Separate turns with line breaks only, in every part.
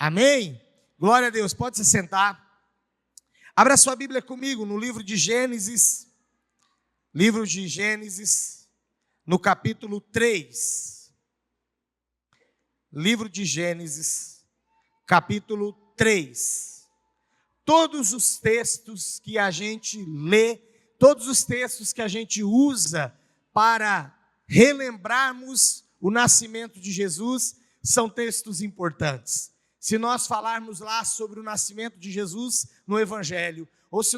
Amém? Glória a Deus, pode se sentar. Abra sua Bíblia comigo no livro de Gênesis, no capítulo 3. Livro de Gênesis, capítulo 3. Todos os textos que a gente lê, todos os textos que a gente usa para relembrarmos o nascimento de Jesus, são textos importantes. Se nós falarmos lá sobre o nascimento de Jesus no Evangelho, ou se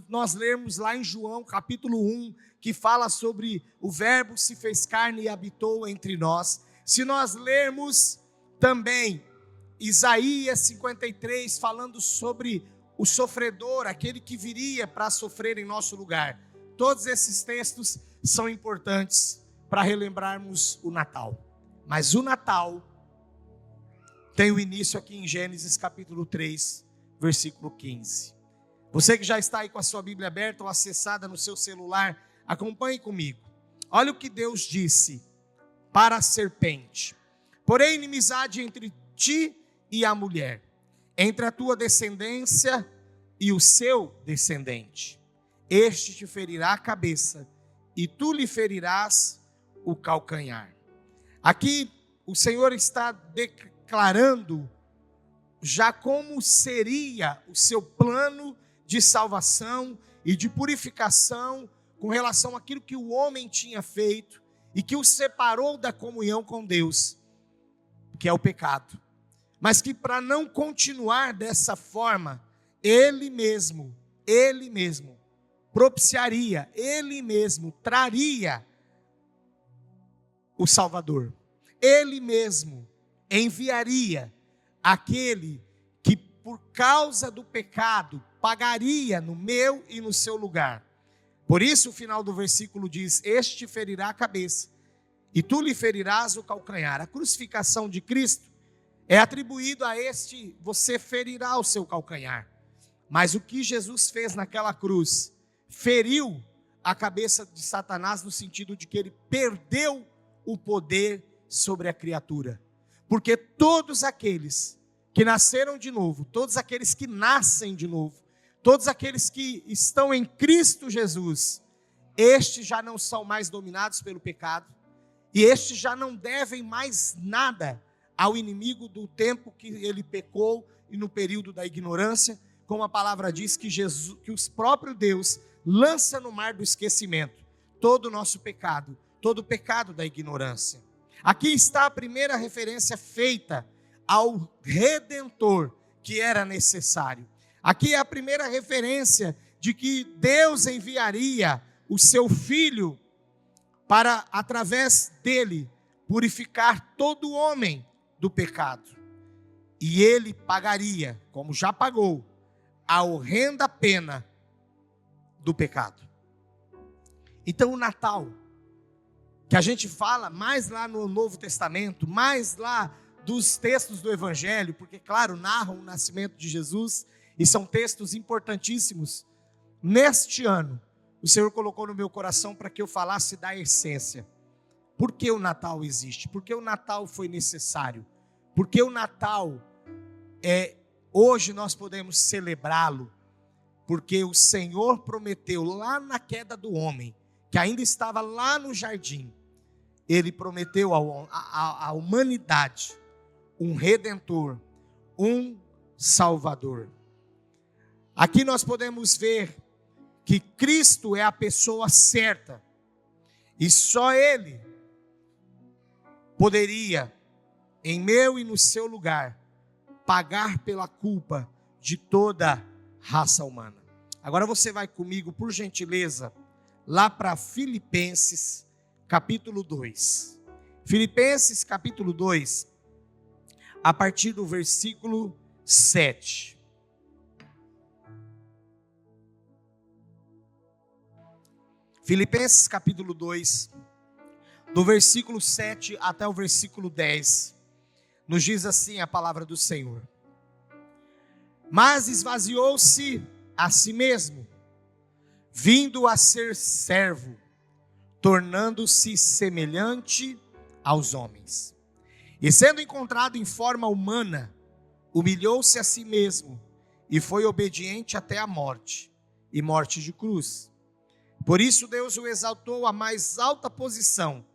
nós lermos lá em João capítulo 1, que fala sobre o Verbo se fez carne e habitou entre nós, se nós lermos também Isaías 53, falando sobre o sofredor, aquele que viria para sofrer em nosso lugar, todos esses textos são importantes para relembrarmos o Natal. Mas o Natal tem o início aqui em Gênesis capítulo 3, versículo 15. Você que já está aí com a sua Bíblia aberta ou acessada no seu celular, acompanhe comigo. Olha o que Deus disse para a serpente: porém inimizade entre ti e a mulher, entre a tua descendência e o seu descendente. Este te ferirá a cabeça e tu lhe ferirás o calcanhar. Aqui o Senhor está declarando já como seria o seu plano de salvação e de purificação com relação àquilo que o homem tinha feito e que o separou da comunhão com Deus, que é o pecado. Mas que para não continuar dessa forma, Ele mesmo propiciaria, Ele mesmo traria o Salvador. Ele mesmo enviaria aquele que por causa do pecado pagaria no meu e no seu lugar. Por isso o final do versículo diz: este te ferirá a cabeça e tu lhe ferirás o calcanhar. A crucificação de Cristo é atribuído a este: você ferirá o seu calcanhar. Mas o que Jesus fez naquela cruz, feriu a cabeça de Satanás, no sentido de que ele perdeu o poder sobre a criatura. Porque todos aqueles que nasceram de novo, todos aqueles que nascem de novo, todos aqueles que estão em Cristo Jesus, estes já não são mais dominados pelo pecado, e estes já não devem mais nada ao inimigo do tempo que ele pecou e no período da ignorância, como a palavra diz que o próprio Deus lança no mar do esquecimento todo o nosso pecado, todo o pecado da ignorância. Aqui está a primeira referência feita ao Redentor que era necessário. Aqui é a primeira referência de que Deus enviaria o seu Filho para, através dele, purificar todo homem do pecado. E ele pagaria, como já pagou, a horrenda pena do pecado. Então o Natal, que a gente fala mais lá no Novo Testamento, mais lá dos textos do Evangelho, porque claro, narram o nascimento de Jesus, e são textos importantíssimos. Neste ano, o Senhor colocou no meu coração para que eu falasse da essência. Por que o Natal existe? Por que o Natal foi necessário? Por que o Natal, hoje nós podemos celebrá-lo? Porque o Senhor prometeu lá na queda do homem, que ainda estava lá no jardim, Ele prometeu à humanidade um Redentor, um Salvador. Aqui nós podemos ver que Cristo é a pessoa certa, e só Ele poderia, em meu e no seu lugar, pagar pela culpa de toda a raça humana. Agora você vai comigo, por gentileza, lá para Filipenses, capítulo 2. Filipenses, capítulo 2, a partir do versículo 7. Filipenses, capítulo 2, do versículo 7 até o versículo 10, nos diz assim a palavra do Senhor: mas esvaziou-se a si mesmo, vindo a ser servo, tornando-se semelhante aos homens. E sendo encontrado em forma humana, humilhou-se a si mesmo e foi obediente até a morte, e morte de cruz. Por isso Deus o exaltou à mais alta posição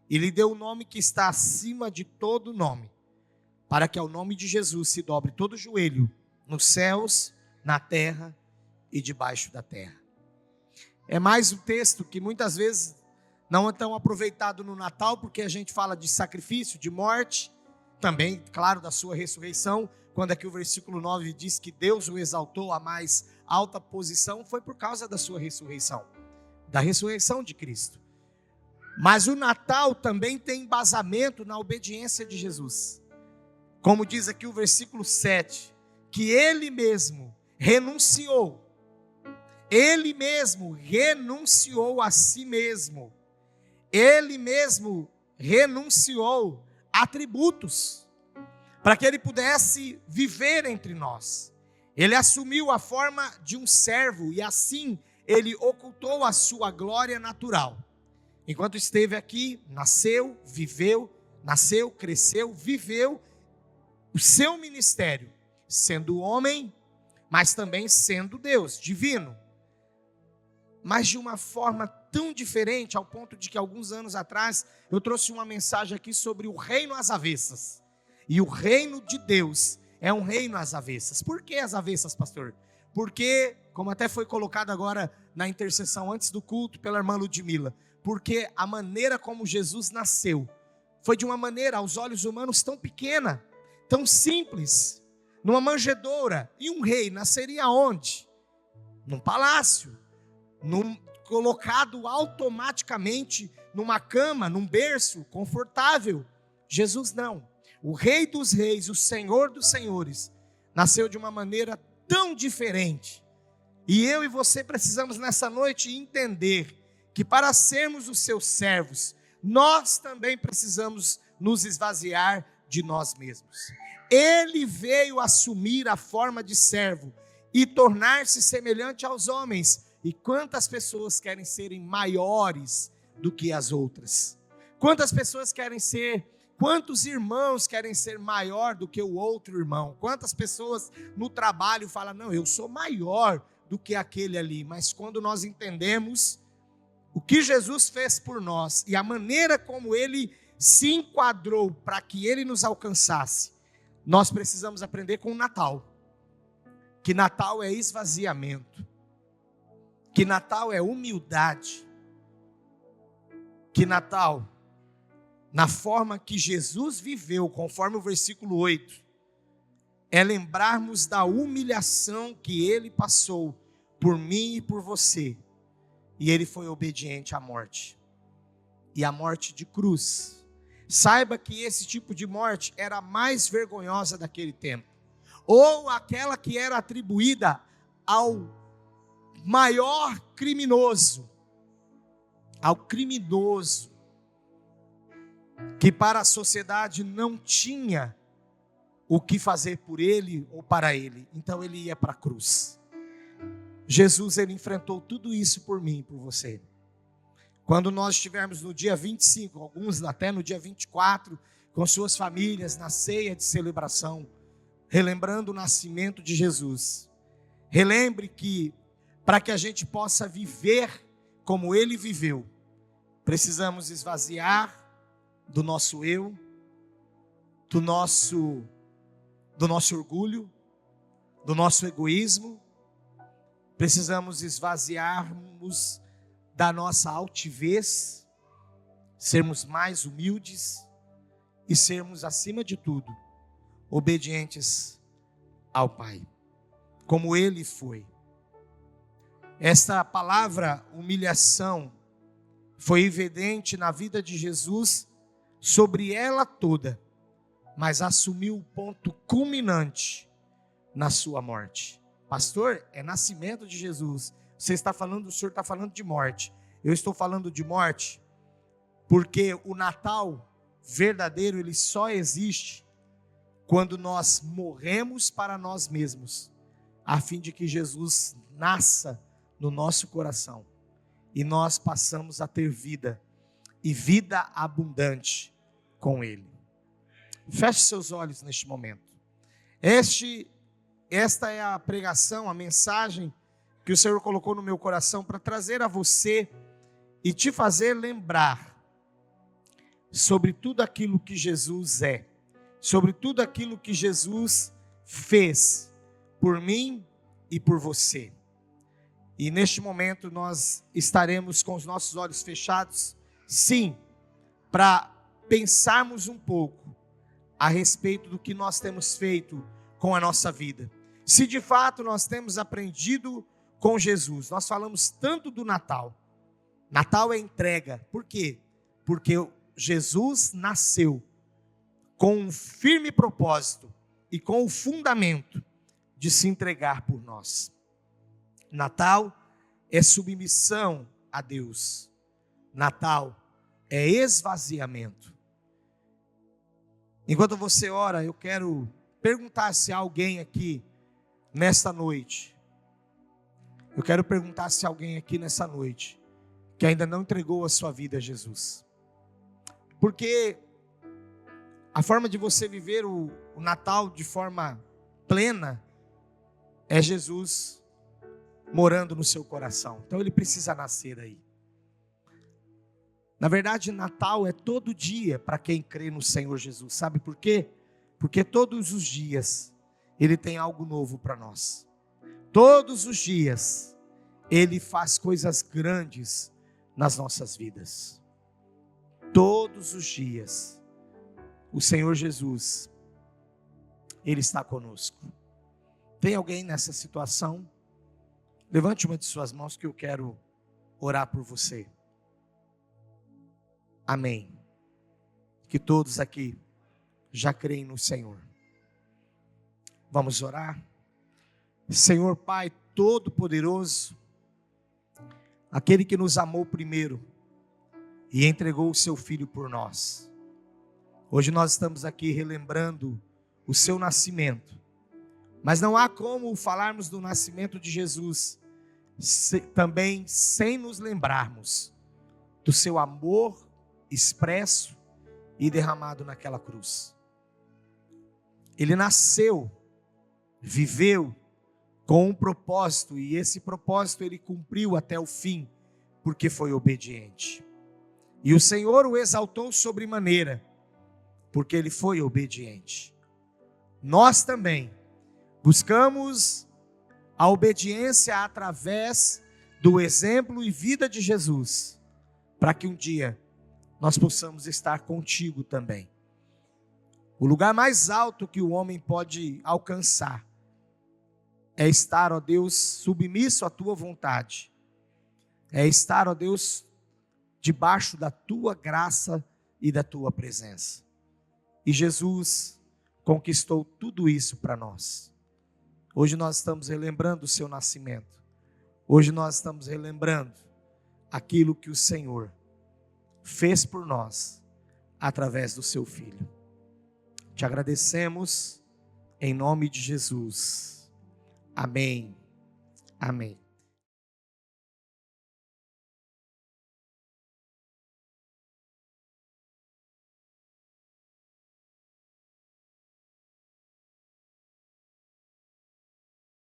e lhe deu o nome que está acima de todo nome, para que ao nome de Jesus se dobre todo joelho, nos céus, na terra e debaixo da terra. É mais um texto que muitas vezes não é tão aproveitado no Natal, porque a gente fala de sacrifício, de morte, também, claro, da sua ressurreição. Quando aqui o versículo 9 diz que Deus o exaltou à mais alta posição, foi por causa da sua ressurreição, da ressurreição de Cristo. Mas o Natal também tem embasamento na obediência de Jesus. Como diz aqui o versículo 7, que Ele mesmo renunciou a si mesmo. Ele mesmo renunciou a atributos, para que Ele pudesse viver entre nós. Ele assumiu a forma de um servo e assim Ele ocultou a sua glória natural. Enquanto esteve aqui, nasceu, viveu, cresceu, viveu o seu ministério, sendo homem, mas também sendo Deus, divino. Mas de uma forma tão diferente, ao ponto de que alguns anos atrás eu trouxe uma mensagem aqui sobre o reino às avessas. E o reino de Deus é um reino às avessas. Por que às avessas, pastor? Porque, como até foi colocado agora na intercessão antes do culto pela irmã Ludmila, porque a maneira como Jesus nasceu foi de uma maneira aos olhos humanos tão pequena, tão simples, numa manjedoura. E um rei nasceria onde? Num palácio, colocado automaticamente numa cama, num berço confortável. Jesus não. O Rei dos Reis, o Senhor dos Senhores, nasceu de uma maneira tão diferente. E eu e você precisamos nessa noite entender que para sermos os seus servos, nós também precisamos nos esvaziar de nós mesmos. Ele veio assumir a forma de servo e tornar-se semelhante aos homens. E quantas pessoas querem serem maiores do que as outras? Quantos irmãos querem ser maior do que o outro irmão? Quantas pessoas no trabalho falam, não, eu sou maior do que aquele ali. Mas quando nós entendemos o que Jesus fez por nós e a maneira como Ele se enquadrou para que Ele nos alcançasse, nós precisamos aprender com o Natal. Que Natal é esvaziamento. Que Natal é humildade. Que Natal, na forma que Jesus viveu, conforme o versículo 8, é lembrarmos da humilhação que Ele passou por mim e por você. E Ele foi obediente à morte. E à morte de cruz. Saiba que esse tipo de morte era a mais vergonhosa daquele tempo. Ou aquela que era atribuída ao maior criminoso. Ao criminoso. Que para a sociedade não tinha o que fazer por ele ou para ele. Então ele ia para a cruz. Jesus, ele enfrentou tudo isso por mim e por você. Quando nós estivermos no dia 25, alguns até no dia 24, com suas famílias, na ceia de celebração, relembrando o nascimento de Jesus. Relembre que, para que a gente possa viver como ele viveu, precisamos esvaziar do nosso eu, do nosso orgulho, do nosso egoísmo. Precisamos esvaziarmos da nossa altivez, sermos mais humildes e sermos, acima de tudo, obedientes ao Pai, como Ele foi. Esta palavra humilhação foi evidente na vida de Jesus, sobre ela toda, mas assumiu o ponto culminante na sua morte. Pastor, é nascimento de Jesus. O senhor está falando de morte. Eu estou falando de morte porque o Natal verdadeiro, ele só existe quando nós morremos para nós mesmos, a fim de que Jesus nasça no nosso coração e nós passamos a ter vida e vida abundante com Ele. Feche seus olhos neste momento. Esta é a pregação, a mensagem que o Senhor colocou no meu coração para trazer a você e te fazer lembrar sobre tudo aquilo que Jesus é, sobre tudo aquilo que Jesus fez por mim e por você. E neste momento nós estaremos com os nossos olhos fechados, sim, para pensarmos um pouco a respeito do que nós temos feito com a nossa vida. Se de fato nós temos aprendido com Jesus. Nós falamos tanto do Natal. Natal é entrega. Por quê? Porque Jesus nasceu com um firme propósito e com o fundamento de se entregar por nós. Natal é submissão a Deus. Natal é esvaziamento. Enquanto você ora, eu quero perguntar se há alguém aqui nesta noite. Eu quero perguntar se há alguém aqui nessa noite que ainda não entregou a sua vida a Jesus. Porque a forma de você viver o Natal de forma plena é Jesus morando no seu coração. Então ele precisa nascer aí. Na verdade, Natal é todo dia para quem crê no Senhor Jesus. Sabe por quê? Porque todos os dias Ele tem algo novo para nós. Todos os dias Ele faz coisas grandes nas nossas vidas. Todos os dias o Senhor Jesus, Ele está conosco. Tem alguém nessa situação? Levante uma de suas mãos que eu quero orar por você. Amém. Que todos aqui já creem no Senhor. Vamos orar? Senhor Pai Todo-Poderoso, aquele que nos amou primeiro e entregou o seu Filho por nós. Hoje nós estamos aqui relembrando o seu nascimento, mas não há como falarmos do nascimento de Jesus também sem nos lembrarmos do seu amor expresso e derramado naquela cruz. Ele nasceu, viveu com um propósito, e esse propósito ele cumpriu até o fim, porque foi obediente. E o Senhor o exaltou sobremaneira, porque ele foi obediente. Nós também buscamos a obediência através do exemplo e vida de Jesus, para que um dia nós possamos estar contigo também. O lugar mais alto que o homem pode alcançar é estar, ó Deus, submisso à tua vontade. É estar, ó Deus, debaixo da tua graça e da tua presença. E Jesus conquistou tudo isso para nós. Hoje nós estamos relembrando o seu nascimento. Hoje nós estamos relembrando aquilo que o Senhor fez por nós através do seu Filho. Te agradecemos em nome de Jesus. Amém. Amém.